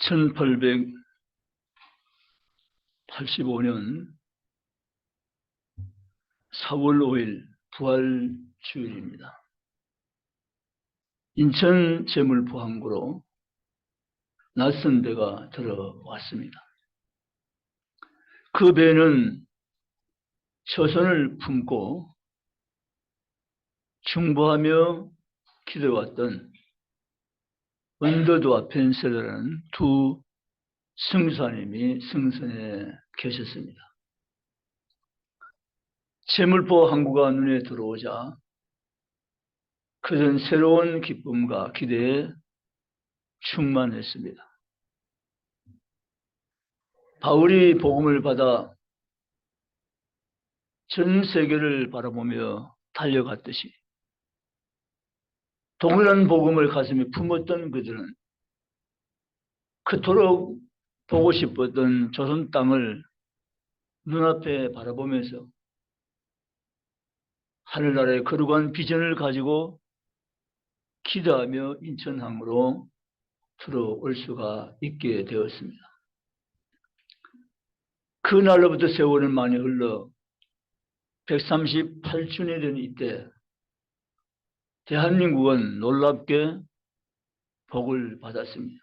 1885년 4월 5일 부활주일입니다. 인천 제물포항구로 낯선 배가 들어왔습니다. 그 배는 처선을 품고 중보하며 기도해왔던 언더드와 펜셀러라는 두 승사님이 승선에 계셨습니다. 제물포 항구가 눈에 들어오자 그는 새로운 기쁨과 기대에 충만했습니다. 바울이 복음을 받아 전 세계를 바라보며 달려갔듯이 동일한 복음을 가슴에 품었던 그들은 그토록 보고 싶었던 조선 땅을 눈앞에 바라보면서 하늘나라의 거룩한 비전을 가지고 기도하며 인천항으로 들어올 수가 있게 되었습니다. 그 날로부터 세월은 많이 흘러 138주년이 된 이때 대한민국은 놀랍게 복을 받았습니다.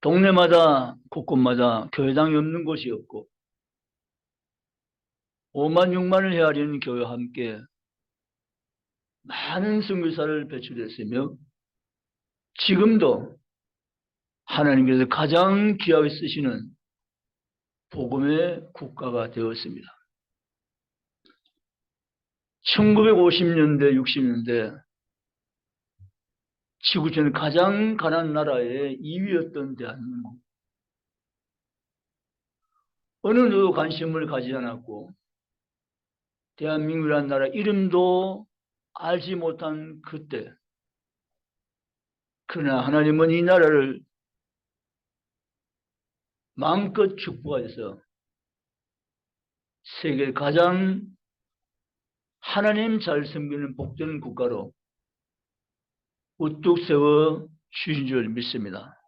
동네마다 곳곳마다 교회당이 없는 곳이 없고 5만 6만을 헤아리는 교회와 함께 많은 선교사를 배출했으며 지금도 하나님께서 가장 귀하게 쓰시는 복음의 국가가 되었습니다. 1950년대, 60년대 지구촌 가장 가난한 나라의 2위였던 대한민국. 어느 누구도 관심을 가지지 않았고 대한민국이라는 나라 이름도 알지 못한 그때, 그러나 하나님은 이 나라를 마음껏 축복하셔서 세계 가장 하나님 잘 섬기는 복된 국가로 우뚝 세워 주신 줄 믿습니다.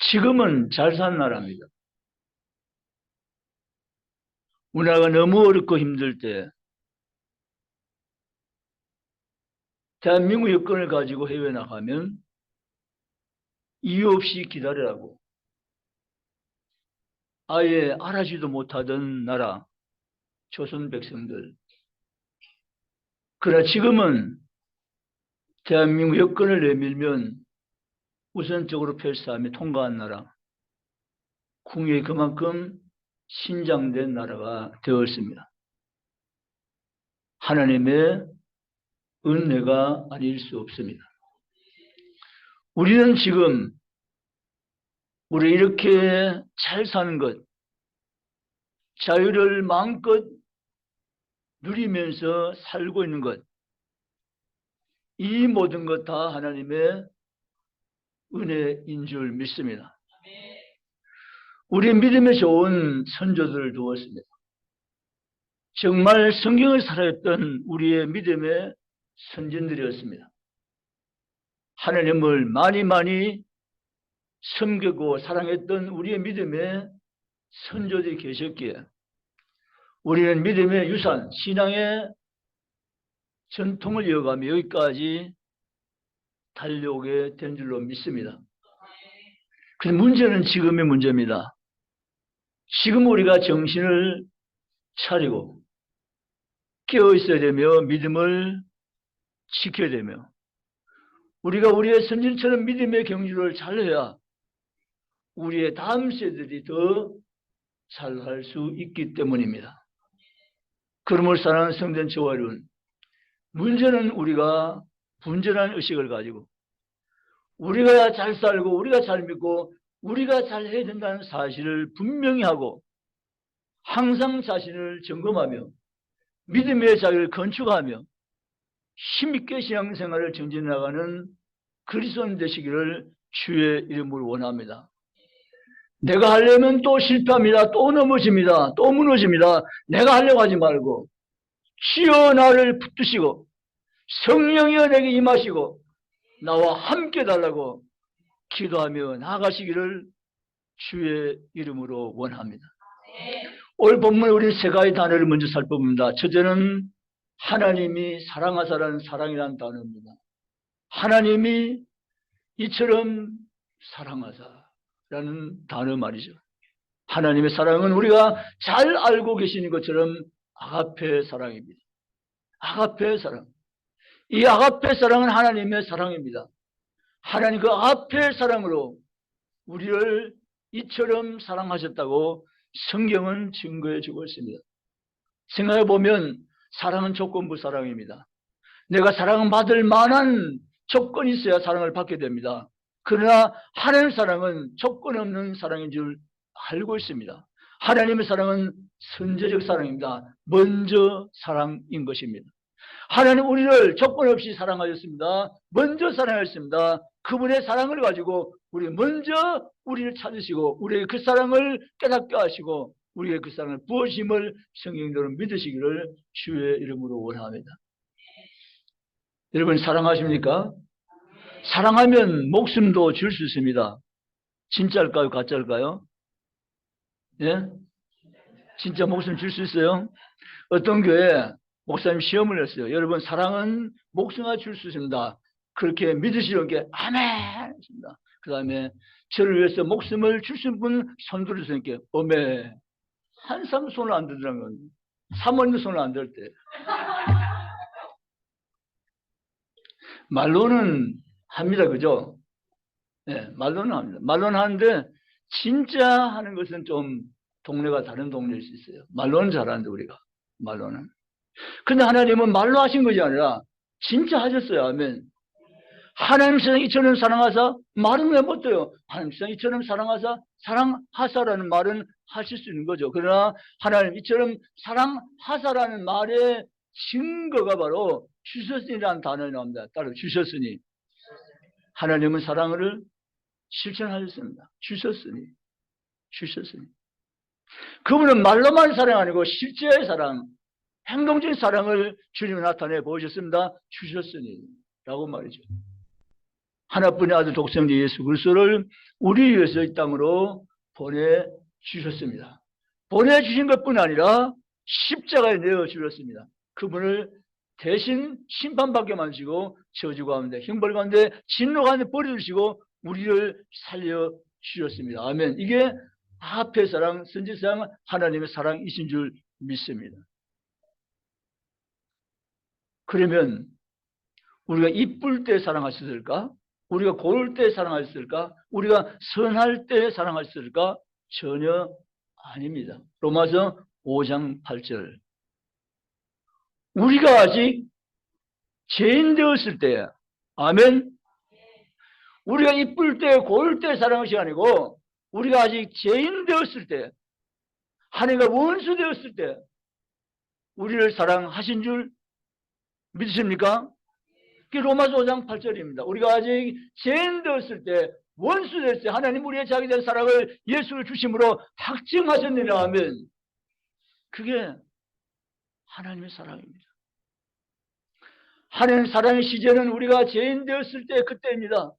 지금은 잘 사는 나라입니다. 우리나라가 너무 어렵고 힘들 때 대한민국 여권을 가지고 해외에 나가면 이유 없이 기다리라고 아예 알아주지도 못하던 나라 조선 백성들. 그러나 지금은 대한민국 여권을 내밀면 우선적으로 필사하며 통과한 나라, 국력이 그만큼 신장된 나라가 되었습니다. 하나님의 은혜가 아닐 수 없습니다. 우리는 지금 우리 이렇게 잘 사는 것, 자유를 마음껏 누리면서 살고 있는 것, 이 모든 것 다 하나님의 은혜인 줄 믿습니다. 우리 믿음에 좋은 선조들을 두었습니다. 정말 성경을 살아했던 우리의 믿음의 선진들이었습니다. 하나님을 많이 섬기고 사랑했던 우리의 믿음의 선조들이 계셨기에 우리는 믿음의 유산, 신앙의 전통을 이어가며 여기까지 달려오게 된 줄로 믿습니다. 그런데 문제는 지금의 문제입니다. 지금 우리가 정신을 차리고 깨어 있어야 되며 믿음을 지켜야 되며 우리가 우리의 선진처럼 믿음의 경주를 잘해야 우리의 다음 세대들이 더 잘할 수 있기 때문입니다. 그러므로 사랑하는 성도님 저와 여러분, 문제는 우리가 분전한 의식을 가지고 우리가 잘 살고 우리가 잘 믿고 우리가 잘 해야 된다는 사실을 분명히 하고 항상 자신을 점검하며 믿음의 자유를 건축하며 힘있게 신앙생활을 전진해 나가는 그리스도인 되시기를 주의 이름으로 원합니다. 내가 하려면 또 실패합니다. 또 넘어집니다. 또 무너집니다. 내가 하려고 하지 말고 주여 나를 붙드시고 성령이여 내게 임하시고 나와 함께 달라고 기도하며 나아가시기를 주의 이름으로 원합니다. 오늘 본문 우리 세 가지 단어를 먼저 살펴봅니다. 첫째는 하나님이 사랑하사라는 사랑이라는 단어입니다. 하나님이 이처럼 사랑하사라는 단어 말이죠. 하나님의 사랑은 우리가 잘 알고 계시는 것처럼 아가페 사랑입니다. 아가페 사랑. 이 아가페 사랑은 하나님의 사랑입니다. 하나님 그 아가페 사랑으로 우리를 이처럼 사랑하셨다고 성경은 증거해 주고 있습니다. 생각해 보면 사랑은 조건부 사랑입니다. 내가 사랑받을 만한 조건이 있어야 사랑을 받게 됩니다. 그러나 하나님의 사랑은 조건 없는 사랑인 줄 알고 있습니다. 하나님의 사랑은 선제적 사랑입니다. 먼저 사랑인 것입니다. 하나님 우리를 조건 없이 사랑하셨습니다. 먼저 사랑하셨습니다. 그분의 사랑을 가지고 우리 먼저 우리를 찾으시고 우리의 그 사랑을 깨닫게 하시고 우리의 그 사랑을 부어심을 성경대로 믿으시기를 주의 이름으로 원합니다. 여러분 사랑하십니까? 사랑하면 목숨도 줄 수 있습니다. 진짜일까요? 가짜일까요? 예? 진짜 목숨 줄 수 있어요? 어떤 교회에 목사님 시험을 했어요. 여러분 사랑은 목숨을 줄 수 있습니다. 그렇게 믿으시는 게 아멘 했습니다. 그 다음에 저를 위해서 목숨을 줄 수 있는 분 손 들으시니까 어메 한 사람 손을 안 들더라는 건 사모님 손을 안 들 때 말로는 합니다. 그죠? 네, 말로는 합니다. 말로는 하는데 진짜 하는 것은 좀 동네가 다른 동네일 수 있어요. 말로는 잘하는데 우리가 말로는. 근데 하나님은 말로 하신 것이 아니라 진짜 하셨어요. 아멘. 하나님 세상 이처럼 사랑하사 말은 왜 못해요? 하나님 세상 이처럼 사랑하사 사랑하사라는 말은 하실 수 있는 거죠. 그러나 하나님 이처럼 사랑하사라는 말의 증거가 바로 주셨으니라는 단어에 나옵니다. 따로 주셨으니. 하나님은 사랑을 실천하셨습니다. 주셨으니. 그분은 말로만 사랑 아니고 실제의 사랑, 행동적인 사랑을 주님이 나타내 보여줬습니다. 주셨으니 라고 말이죠. 하나뿐의 아들 독생자 예수 그리스도를 우리 위해서 이 땅으로 보내주셨습니다. 보내주신 것뿐 아니라 십자가에 내어주셨습니다. 그분을 대신 심판받게 만드시고 저주 가운데 형벌 가운데 진노 가운데 버려주시고 우리를 살려주셨습니다. 아멘. 이게 아가페 사랑, 선지사랑, 하나님의 사랑이신 줄 믿습니다. 그러면 우리가 이쁠 때 사랑하셨을까? 우리가 고울 때 사랑하셨을까? 우리가 선할 때 사랑하셨을까? 전혀 아닙니다. 로마서 5장 8절. 우리가 아직 죄인 되었을 때, 아멘. 우리가 이쁠 때, 고울 때 사랑하신 게 아니고, 우리가 아직 죄인 되었을 때, 하나님과 원수 되었을 때, 우리를 사랑하신 줄 믿으십니까? 그게 로마서 5장 8절입니다. 우리가 아직 죄인 되었을 때, 원수 되었을 때, 하나님 우리의 자기 된 사랑을 예수를 주심으로 확증하셨느냐 하면, 그게 하나님의 사랑입니다. 하나님의 사랑의 시제는 우리가 죄인 되었을 때 그때입니다.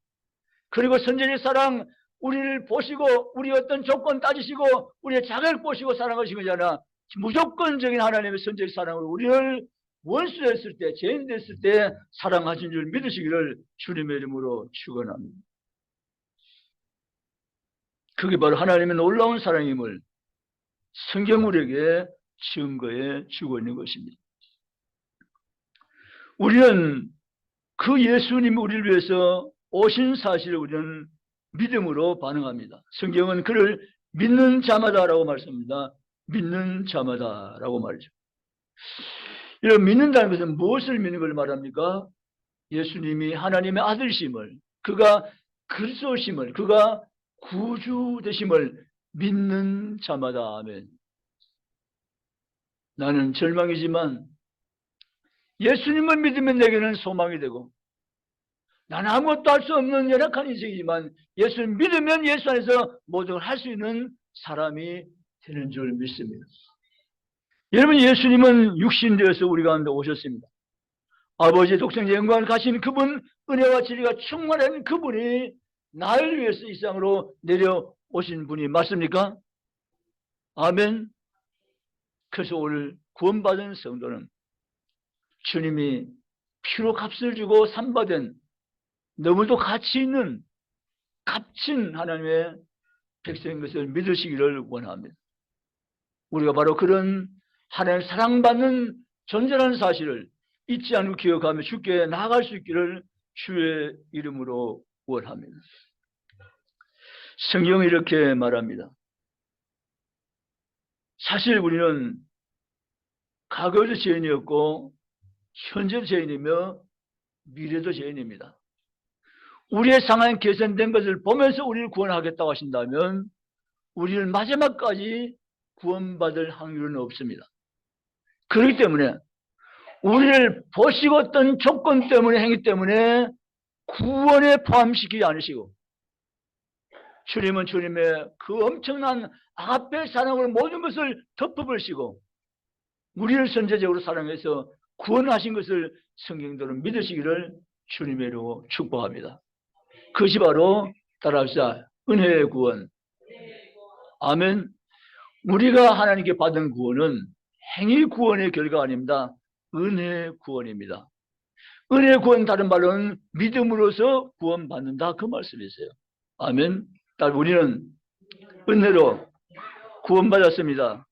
그리고 선제의 사랑, 우리를 보시고 우리 어떤 조건 따지시고 우리의 자격을 보시고 사랑하신 거잖아. 무조건적인 하나님의 선제의 사랑으로 우리를 원수 됐을 때, 죄인 됐을 때 사랑하신 줄 믿으시기를 주님의 이름으로 축원합니다. 그게 바로 하나님의 놀라운 사랑임을 성경 우리에게 증거해 주고 있는 것입니다. 우리는 그 예수님이 우리를 위해서 오신 사실을 우리는 믿음으로 반응합니다. 성경은 그를 믿는 자마다라고 말씀합니다. 믿는 자마다라고 말이죠. 이런 믿는다는 것은 무엇을 믿는 걸 말합니까? 예수님이 하나님의 아들심을, 그가 그리스도심을, 그가 구주 되심을 믿는 자마다. 아멘. 나는 절망이지만 예수님을 믿으면 내게는 소망이 되고, 나는 아무것도 할 수 없는 연약한 인생이지만 예수를 믿으면 예수 안에서 모든 걸 할 수 있는 사람이 되는 줄 믿습니다. 여러분, 예수님은 육신 되어서 우리 가운데 오셨습니다. 아버지의 독생자 영광을 가신 그분, 은혜와 진리가 충만한 그분이 나를 위해서 이 세상으로 내려오신 분이 맞습니까? 아멘. 그래서 오늘 구원받은 성도는 주님이 피로 값을 주고 산받은 너무도 가치 있는 값진 하나님의 백성인 것을 믿으시기를 원합니다. 우리가 바로 그런 하나님 사랑받는 존재라는 사실을 잊지 않고 기억하며 주께 나아갈 수 있기를 주의 이름으로 원합니다. 성경이 이렇게 말합니다. 사실 우리는 과거에도 죄인이었고 현재도 죄인이며 미래도 죄인입니다. 우리의 상황이 개선된 것을 보면서 우리를 구원하겠다고 하신다면 우리는 마지막까지 구원받을 확률은 없습니다. 그렇기 때문에 우리를 보시고 어떤 조건 때문에 행위 때문에 구원에 포함시키지 않으시고 주님은 주님의 그 엄청난 아가페 사랑으로 모든 것을 덮어버리시고 우리를 선제적으로 사랑해서 구원하신 것을 성경대로 믿으시기를 주님의 이름으로 축복합니다. 그것이 바로 따라합시다. 은혜의 구원. 아멘. 우리가 하나님께 받은 구원은 행위 구원의 결과가 아닙니다. 은혜의 구원입니다. 은혜의 구원 다른 말로는 믿음으로서 구원받는다 그 말씀이세요. 아멘. 우리는 은혜로 구원받았습니다.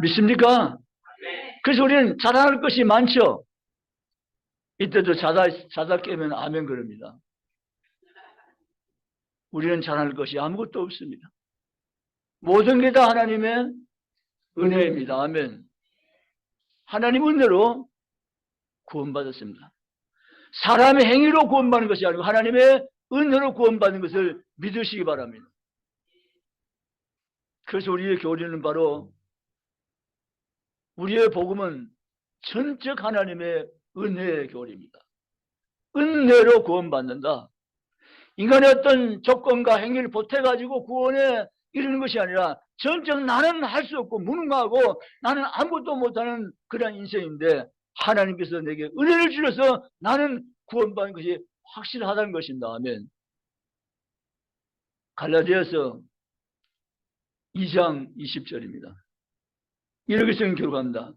믿습니까? 그래서 우리는 자랑할 것이 많죠. 이때도 자다 깨면 아멘 그럽니다. 우리는 자랑할 것이 아무것도 없습니다. 모든 게 다 하나님의 은혜입니다. 아멘. 하나님 은혜로 구원받았습니다. 사람의 행위로 구원받는 것이 아니고 하나님의 은혜로 구원받는 것을 믿으시기 바랍니다. 그래서 우리의 교리는 바로 우리의 복음은 전적 하나님의 은혜의 교리입니다. 은혜로 구원받는다. 인간의 어떤 조건과 행위를 보태가지고 구원에 이르는 것이 아니라 전적 나는 할 수 없고 무능하고 나는 아무것도 못하는 그런 인생인데 하나님께서 내게 은혜를 주셔서 나는 구원받는 것이 확실하다는 것입니다. 아멘. 갈라디아서 2장 20절입니다. 이렇게 성경 기록합니다.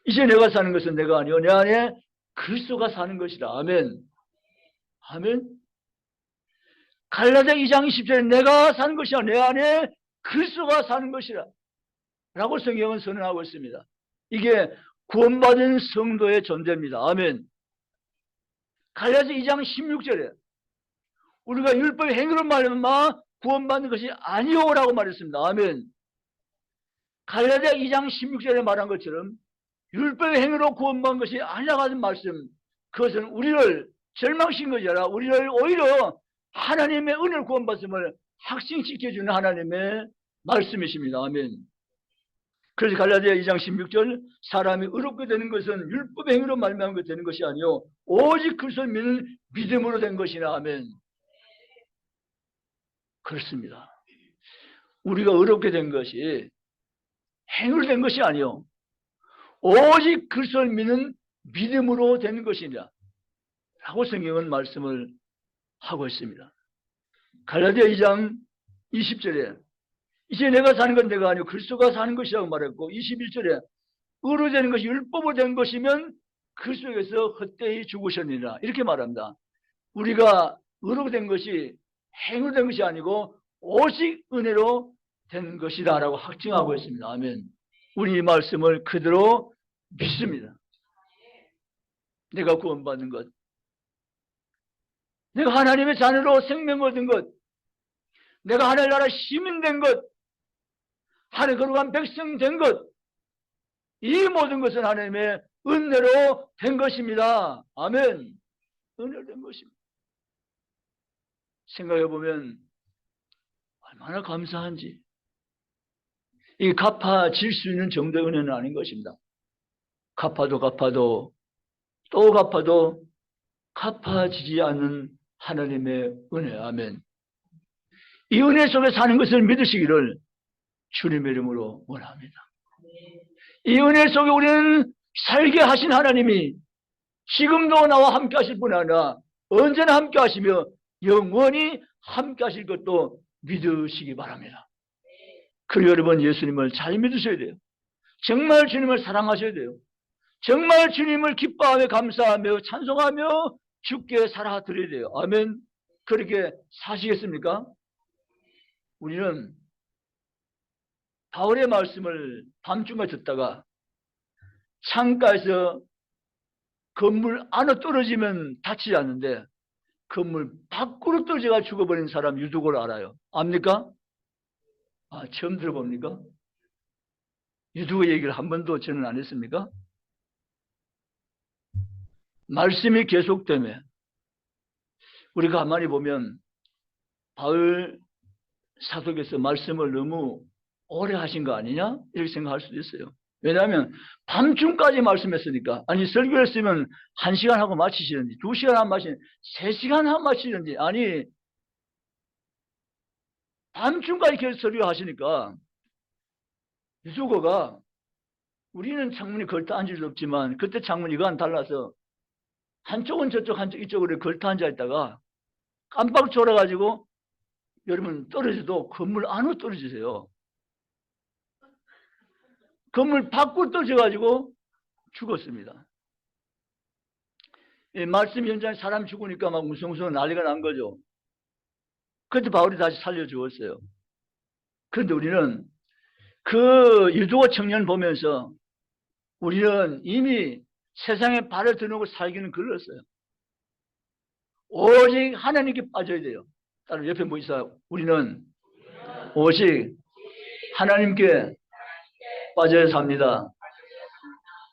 이제 내가 사는 것은 내가 아니요 내 안에 그리스도가 사는 것이라. 아멘. 아멘. 갈라디아 2장 20절에 내가 사는 것이 아니라 내 안에 그리스도가 사는 것이라 라고 성경은 선언하고 있습니다. 이게 구원받은 성도의 존재입니다. 아멘. 갈라디아 2장 16절에 우리가 율법의 행위로 말하면 구원받는 것이 아니오라고 말했습니다. 아멘. 갈라디아 2장 16절에 말한 것처럼 율법의 행위로 구원받는 것이 아니라고 하는 말씀, 그것은 우리를 절망시킨 것이 아니라 우리를 오히려 하나님의 은혜를 구원받음을 확신시켜주는 하나님의 말씀이십니다. 아멘. 그래서 갈라디아 2장 16절 사람이 의롭게 되는 것은 율법의 행위로 말미암은 것 되는 것이 아니요 오직 그리스도를 믿는 믿음으로 된 것이나. 아멘. 그렇습니다. 우리가 의롭게 된 것이 행위로 된 것이 아니요 오직 그리스도를 믿는 믿음으로 된 것이냐 라고 성경은 말씀을 하고 있습니다. 갈라디아 2장 20절에 이제 내가 사는 건 내가 아니고 그리스도가 사는 것이라고 말했고 21절에 의로 되는 것이 율법으로 된 것이면 그리스도께서 헛되이 죽으셨느니라 이렇게 말합니다. 우리가 의로 된 것이 행위로 된 것이 아니고 오직 은혜로 된 것이다 라고 확증하고 있습니다. 아멘. 우리 이 말씀을 그대로 믿습니다. 내가 구원받는 것, 내가 하나님의 자녀로 생명 얻은 것, 내가 하늘 나라 시민 된 것, 하늘 거룩한 백성 된 것, 이 모든 것은 하나님의 은혜로 된 것입니다. 아멘. 은혜로 된 것입니다. 생각해보면 얼마나 감사한지. 이 갚아질 수 있는 정도의 은혜는 아닌 것입니다. 갚아도 또 갚아도 갚아지지 않는 하나님의 은혜. 아멘. 이 은혜 속에 사는 것을 믿으시기를 주님의 이름으로 원합니다. 이 은혜 속에 우리는 살게 하신 하나님이 지금도 나와 함께 하실 뿐 아니라 언제나 함께 하시며 영원히 함께 하실 것도 믿으시기 바랍니다. 그리고 여러분, 예수님을 잘 믿으셔야 돼요. 정말 주님을 사랑하셔야 돼요. 정말 주님을 기뻐하며 감사하며 찬송하며 주께 살아드려야 돼요. 아멘. 그렇게 사시겠습니까? 우리는 바울의 말씀을 밤중까지 듣다가 창가에서 건물 안으로 떨어지면 다치지 않는데 건물 밖으로 떨어져가 죽어버린 사람 유두고를 알아요. 압니까? 처음 들어봅니까? 유두고 얘기를 한 번도 저는 안 했습니까? 말씀이 계속되면 우리가 가만히 보면 바울 사도께서 말씀을 너무 오래 하신 거 아니냐? 이렇게 생각할 수도 있어요. 왜냐하면 밤중까지 말씀했으니까. 아니, 설교를 했으면 1시간 하고 마치시는지 2시간 하고 마치는지 3시간 하고 마치는지, 아니 밤중까지 계속 설교하시니까 유두고가, 우리는 창문이 걸터 앉을 수 없지만 그때 창문이 이거와는 달라서 한쪽은 저쪽 한쪽 이쪽으로 걸터 앉아 있다가 깜빡 졸아가지고 여러분 떨어져도 건물 안으로 떨어지세요. 건물 밖으로 떨어져가지고 죽었습니다. 말씀 현장에 사람 죽으니까 막 무성무성 난리가 난 거죠. 그때 바울이 다시 살려주었어요. 그런데 우리는 그 유두고 청년 보면서 우리는 이미 세상에 발을 드러내고 살기는 글렀어요. 오직 하나님께 빠져야 돼요. 따로 옆에 뭐 있어요? 우리는 오직 하나님께 빠져야 삽니다.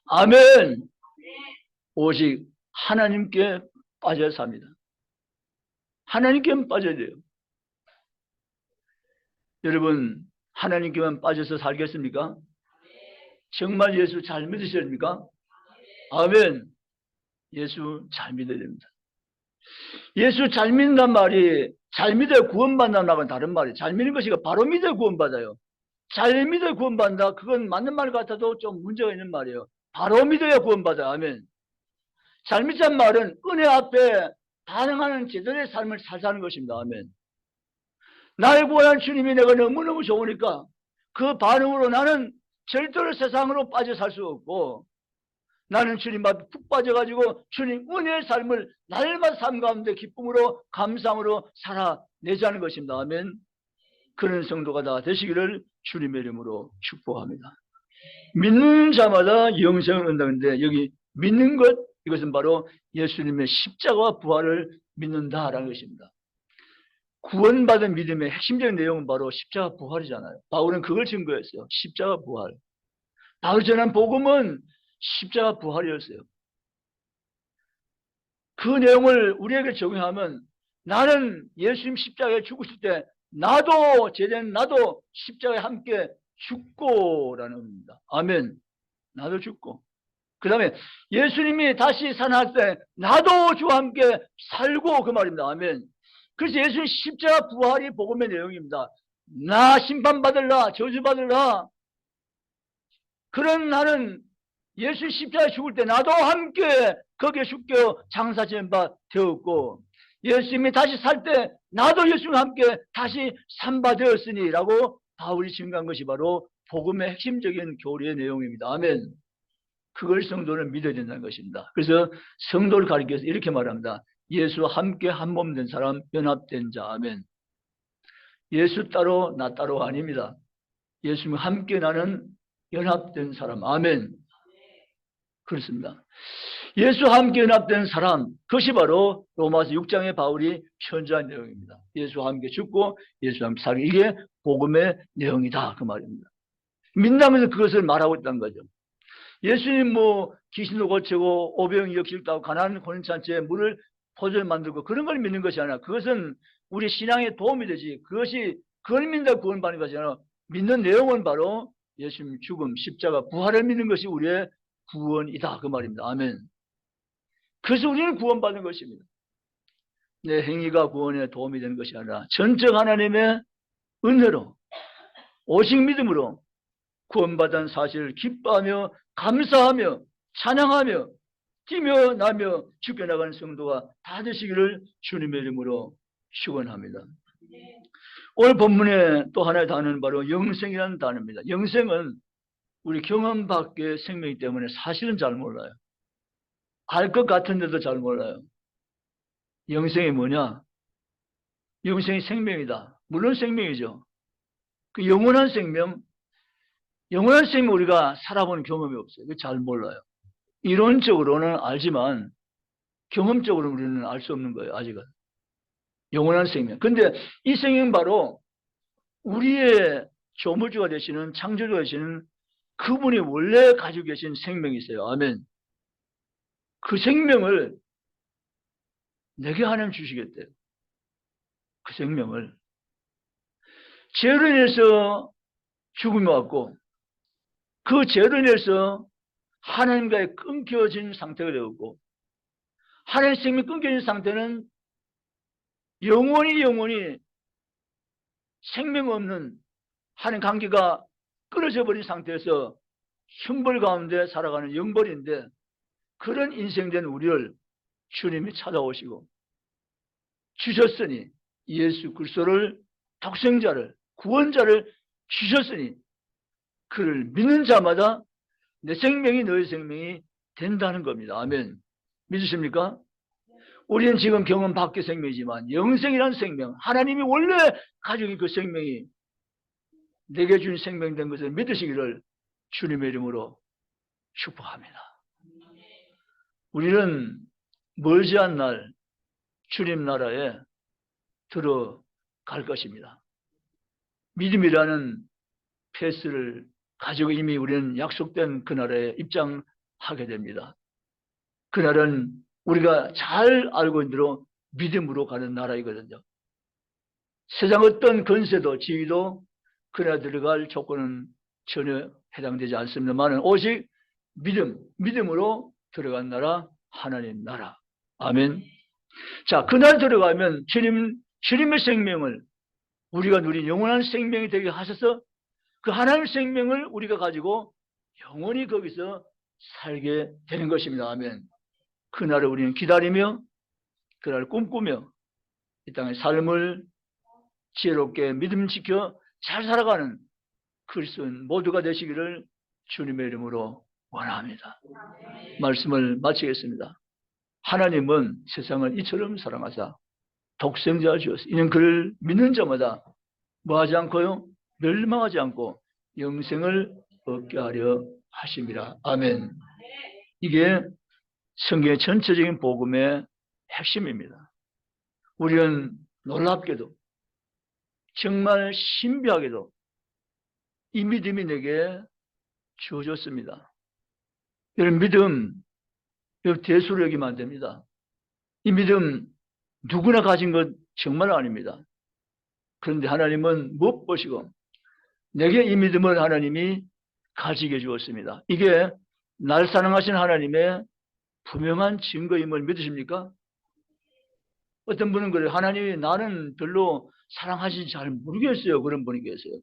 아멘. 오직 하나님께 빠져야 삽니다. 하나님께만 빠져야 돼요. 여러분, 하나님께만 빠져서 살겠습니까? 정말 예수 잘 믿으셔야 됩니까? 아멘. 예수 잘 믿어야 됩니다. 예수 잘 믿는단 말이 잘 믿어야 구원받는다는 건 다른 말이에요. 잘 믿는 것이 바로 믿어야 구원받아요. 잘 믿어야 구원받는다, 그건 맞는 말 같아도 좀 문제가 있는 말이에요. 바로 믿어야 구원받아요. 아멘. 잘 믿자는 말은 은혜 앞에 반응하는 제대로의 삶을 살자는 것입니다. 아멘. 나를 구원한 주님이 내가 너무너무 좋으니까 그 반응으로 나는 절대로 세상으로 빠져 살 수 없고, 나는 주님 앞에 푹 빠져가지고 주님 은혜의 삶을 날마다 삶 가운데 기쁨으로 감사함으로 살아내자는 것입니다. 아멘. 그런 성도가 다 되시기를 주님의 이름으로 축복합니다. 믿는 자마다 영생을 얻는다는데, 여기 믿는 것, 이것은 바로 예수님의 십자가와 부활을 믿는다라는 것입니다. 구원받은 믿음의 핵심적인 내용은 바로 십자가 부활이잖아요. 바울은 그걸 증거했어요. 십자가 부활. 바울 전한 복음은 십자가 부활이었어요. 그 내용을 우리에게 적용하면 나는 예수님 십자가에 죽으실 때 나도, 제대는 나도 십자가에 함께 죽고라는 겁니다. 아멘. 나도 죽고, 그 다음에 예수님이 다시 살아날 때 나도 주와 함께 살고, 그 말입니다. 아멘. 그래서 예수님 십자가 부활이 복음의 내용입니다. 나 심판받을라, 저주받을라, 그런 나는 예수 십자가에 죽을 때 나도 함께 거기에 죽겨 장사지은 바 되었고, 예수님이 다시 살 때 나도 예수님과 함께 다시 산바 되었으니 라고 바울이 증거한 것이 바로 복음의 핵심적인 교리의 내용입니다. 아멘. 그걸 성도는 믿어야 된다는 것입니다. 그래서 성도를 가리켜서 이렇게 말합니다. 예수와 함께 한 몸 된 사람, 연합된 자. 아멘. 예수 따로 나 따로 아닙니다. 예수님과 함께 나는 연합된 사람. 아멘. 그렇습니다. 예수와 함께 연합된 사람, 그것이 바로 로마서 6장의 바울이 편지한 내용입니다. 예수와 함께 죽고 예수와 함께 살기, 이게 복음의 내용이다, 그 말입니다. 민담에서 그것을 말하고 있다는 거죠. 예수님 귀신도 고치고 오병이 역식도 하고 가난한 고린산지에 물을 포도를 만들고 그런 걸 믿는 것이 아니라, 그것은 우리 신앙에 도움이 되지, 그걸 믿는다고 구원받는 것이 아니라, 믿는 내용은 바로 예수님 죽음, 십자가, 부활을 믿는 것이 우리의 구원이다, 그 말입니다. 아멘. 그래서 우리는 구원받는 것입니다. 내 행위가 구원에 도움이 되는 것이 아니라 전적 하나님의 은혜로 오직 믿음으로 구원받은 사실을 기뻐하며 감사하며 찬양하며 뛰며 나며 죽여나가는 성도가 다 되시기를 주님의 이름으로 축원합니다. 오늘 본문에 또 하나의 단어는 바로 영생이라는 단어입니다. 영생은 우리 경험 밖의 생명이기 때문에 사실은 잘 몰라요. 알 것 같은데도 잘 몰라요. 영생이 뭐냐? 영생이 생명이다. 물론 생명이죠. 그 영원한 생명 우리가 살아본 경험이 없어요. 잘 몰라요. 이론적으로는 알지만 경험적으로 우리는 알 수 없는 거예요. 아직은. 영원한 생명. 근데 이 생명 바로 우리의 조물주가 되시는 창조주가 되시는 그분이 원래 가지고 계신 생명이 있어요. 아멘. 그 생명을 내게 하나님 주시겠대요. 그 생명을. 죄로 인해서 죽음이 왔고 그 죄로 인해서 하나님과의 끊겨진 상태가 되었고 하나님의 생명이 끊겨진 상태는 영원히 생명 없는 하나님 관계가 끊어져 버린 상태에서 형벌 가운데 살아가는 영벌인데 그런 인생된 우리를 주님이 찾아오시고 주셨으니 예수 그리스도를 독생자를 구원자를 주셨으니 그를 믿는 자마다 내 생명이 너의 생명이 된다는 겁니다. 아멘. 믿으십니까? 우리는 지금 경험 밖의 생명이지만 영생이라는 생명, 하나님이 원래 가지고 있는 그 생명이 내게 준 생명 된 것을 믿으시기를 주님의 이름으로 축복합니다. 우리는 멀지 않은 날 주님 나라에 들어갈 것입니다. 믿음이라는 패스를 가지고 이미 우리는 약속된 그 나라에 입장하게 됩니다. 그날은 우리가 잘 알고 있는 대로 믿음으로 가는 나라이거든요. 세상 어떤 권세도 지위도 그날 들어갈 조건은 전혀 해당되지 않습니다만 오직 믿음으로 들어간 나라, 하나님 나라. 아멘. 자, 그날 들어가면 주님의 생명을 우리가 누린 영원한 생명이 되게 하셔서 그 하나님의 생명을 우리가 가지고 영원히 거기서 살게 되는 것입니다. 아멘. 그날을 우리는 기다리며 그날을 꿈꾸며 이 땅의 삶을 지혜롭게 믿음 지켜 잘 살아가는 그리스도인 모두가 되시기를 주님의 이름으로 원합니다. 말씀을 마치겠습니다. 하나님은 세상을 이처럼 사랑하사 독생자를 주었습니다. 이는 그를 믿는 자마다 뭐하지 않고요? 멸망하지 않고 영생을 얻게 하려 하심이라. 아멘. 이게 성경의 전체적인 복음의 핵심입니다. 우리는 놀랍게도 정말 신비하게도 이 믿음이 내게 주어졌습니다. 여러분 믿음 대수로 여기면 안 됩니다. 이 믿음 누구나 가진 것 정말 아닙니다. 그런데 하나님은 못 보시고 내게 이 믿음을 하나님이 가지게 주었습니다. 이게 날 사랑하신 하나님의 분명한 증거임을 믿으십니까? 어떤 분은 그래요. 하나님이 나는 별로 사랑하시지 잘 모르겠어요. 그런 분이 계세요.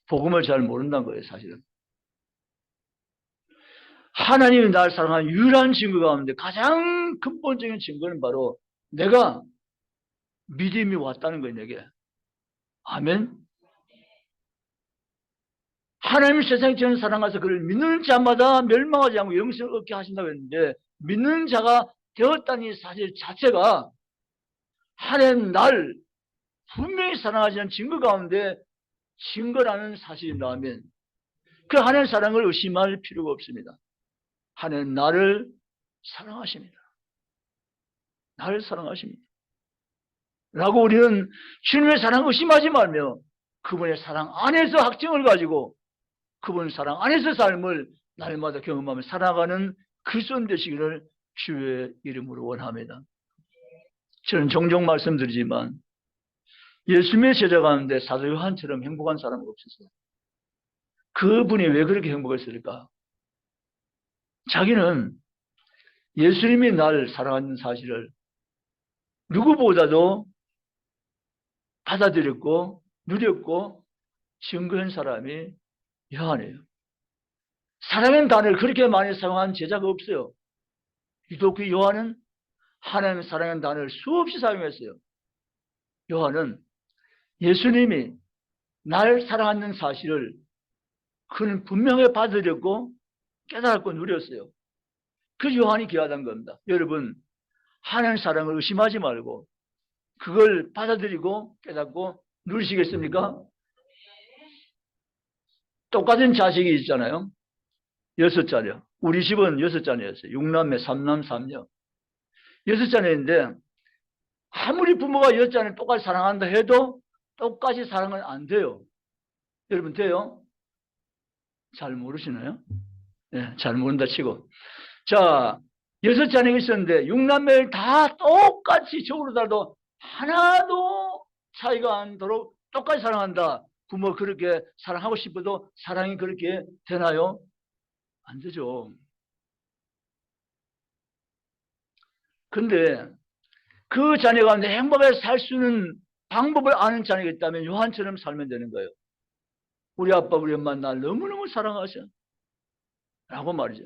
복음을 잘 모른다는 거예요, 사실은. 하나님이 나를 사랑하는 유일한 증거 가운데 가장 근본적인 증거는 바로 내가 믿음이 왔다는 거예요, 내게. 아멘. 하나님이 세상에 저는 사랑하셔서 그를 믿는 자마다 멸망하지 않고 영생을 얻게 하신다고 했는데 믿는 자가 되었다는 이 사실 자체가 하나님 날 분명히 사랑하시는 증거 가운데 증거라는 사실이라면 그 하나님의 사랑을 의심할 필요가 없습니다. 하나님 나를 사랑하십니다. 나를 사랑하십니다. 라고 우리는 주님의 사랑을 의심하지 말며 그분의 사랑 안에서 확증을 가지고 그분의 사랑 안에서 삶을 날마다 경험하며 살아가는 그리스도인 되시기를 주의 이름으로 원합니다. 저는 종종 말씀드리지만 예수님의 제자 가운데 사도 요한처럼 행복한 사람은 없었어요. 그분이 왜 그렇게 행복했을까? 자기는 예수님이 날 사랑하는 사실을 누구보다도 받아들였고 누렸고 증거한 사람이 요한이에요. 사랑의 단어를 그렇게 많이 사용한 제자가 없어요. 유독 그 요한은 하나님의 사랑의 단어를 수없이 사용했어요. 요한은 예수님이 날 사랑하는 사실을 그는 분명히 받아들였고 깨달았고 누렸어요. 그 요한이 귀하다는 겁니다. 여러분, 하나님 사랑을 의심하지 말고 그걸 받아들이고 깨닫고 누리시겠습니까? 똑같은 자식이 있잖아요. 6자녀. 우리 집은 6자녀였어요. 6남매, 3남, 3녀. 6자녀인데 아무리 부모가 6자녀를 똑같이 사랑한다 해도 똑같이 사랑은 안 돼요. 여러분 돼요? 잘 모르시나요? 네, 잘 모른다 치고. 자, 6자녀가 있었는데 6남매를 다 똑같이 적으로 달도 하나도 차이가 안 도록 똑같이 사랑한다. 부모 그렇게 사랑하고 싶어도 사랑이 그렇게 되나요? 안 되죠. 근데 그 자녀가 행복하게 살 수 있는 방법을 아는 자녀가 있다면 요한처럼 살면 되는 거예요. 우리 아빠 우리 엄마 날 너무너무 사랑하셔 라고 말이죠.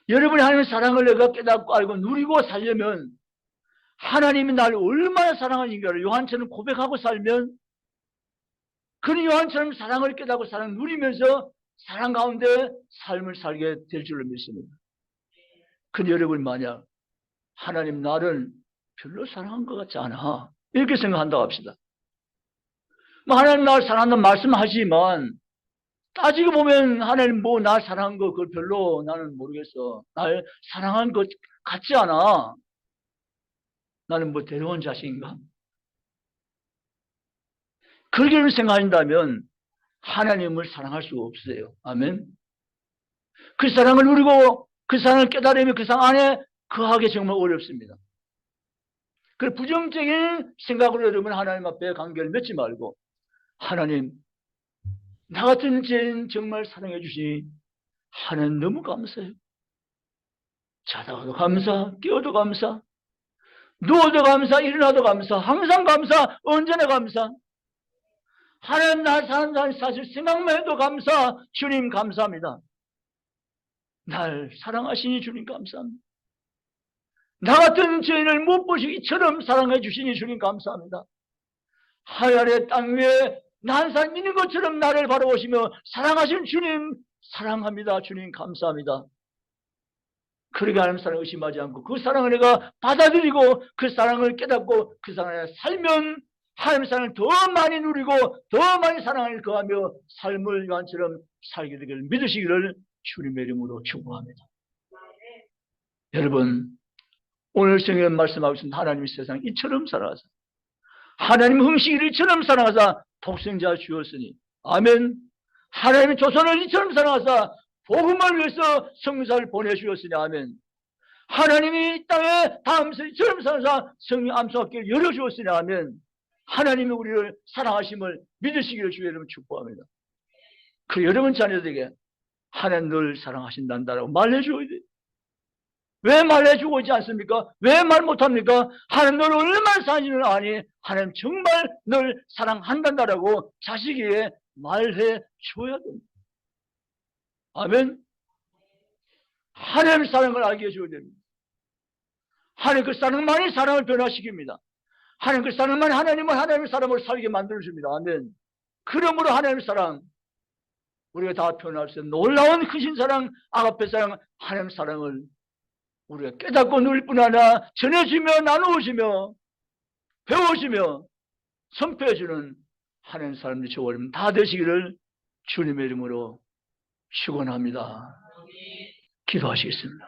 여러분이 하나님의 사랑을 내가 깨닫고 알고 누리고 살려면 하나님이 나를 얼마나 사랑하는가를 요한처럼 고백하고 살면 그 요한처럼 사랑을 깨닫고 사랑을 누리면서 사랑 가운데 삶을 살게 될 줄로 믿습니다. 근데 여러분 만약 하나님 나를 별로 사랑한 것 같지 않아 이렇게 생각한다고 합시다. 하나님 나를 사랑한다는 말씀하시지만 따지고 보면 하나님 뭐 날 사랑한 거 그걸 별로 나는 모르겠어. 날 사랑한 것 같지 않아. 나는 뭐 데려온 자식인가? 그렇게 생각한다면 하나님을 사랑할 수가 없어요. 아멘. 그 사랑을 누리고 그 사랑을 깨달으면 그 사랑 안에 거하기 정말 어렵습니다. 그 부정적인 생각으로 여러분 하나님 앞에 관계를 맺지 말고 하나님 나 같은 죄인 정말 사랑해 주시니 하나님 너무 감사해요. 자다가도 감사, 깨어도 감사, 누워도 감사, 일어나도 감사, 항상 감사, 언제나 감사. 하나님 날 사는 사실 생각만 해도 감사. 주님 감사합니다. 날 사랑하시니 주님 감사합니다. 나 같은 죄인을 못 보시기처럼 사랑해 주시니 주님 감사합니다. 하늘의 땅 위에 난 사람 있는 것처럼 나를 바라보시며 사랑하신 주님 사랑합니다. 주님 감사합니다. 그러게 하나님 사랑을 의심하지 않고 그 사랑을 내가 받아들이고 그 사랑을 깨닫고 그 사랑을 살면 하나님 사랑을 더 많이 누리고 더 많이 사랑을 거하며 삶을 요한처럼 살게 되기를 믿으시기를 주님의 이름으로 축복합니다. 여러분 오늘 성경에 말씀하고 있습니다. 하나님이 세상 이처럼 살아가사 하나님 흥식이를 이처럼 사랑하사 독생자 주었으니 아멘. 하나님이 조선을 이처럼 사랑하사 복음을 위해서 성사를 보내주었으니 아멘. 하나님이 이 땅에 다음서 이처럼 사랑하사 성령 암송학교를 열어주었으니 아멘. 하나님이 우리를 사랑하심을 믿으시기를 주의 이름으로 축복합니다. 그 여러분 자녀들에게 하나님 늘 사랑하신단다라고 말해줘야 돼요. 왜 말해주고 있지 않습니까? 왜 말 못합니까? 하나님 너를 얼마나 사랑하시는 아니 하나님 정말 널 사랑한단다라고 자식에게 말해줘야 됩니다. 아멘. 하나님의 사랑을 알게 해줘야 됩니다. 하나님 그 사랑만이 사랑을 변화시킵니다. 하나님 그 사랑만이 하나님을 하나님의 사람으로 살게 만들어줍니다. 아멘. 그러므로 하나님의 사랑 우리가 다 표현할 수 있는 놀라운 크신 사랑 아가페 사랑 하나님의 사랑을 우리가 깨닫고 누릴 뿐 아니라 전해주며 나누어주며 배워주며 선포해주는 하나님 사람들이 저와 여러분 다 되시기를 주님의 이름으로 축원합니다. 기도하시겠습니다.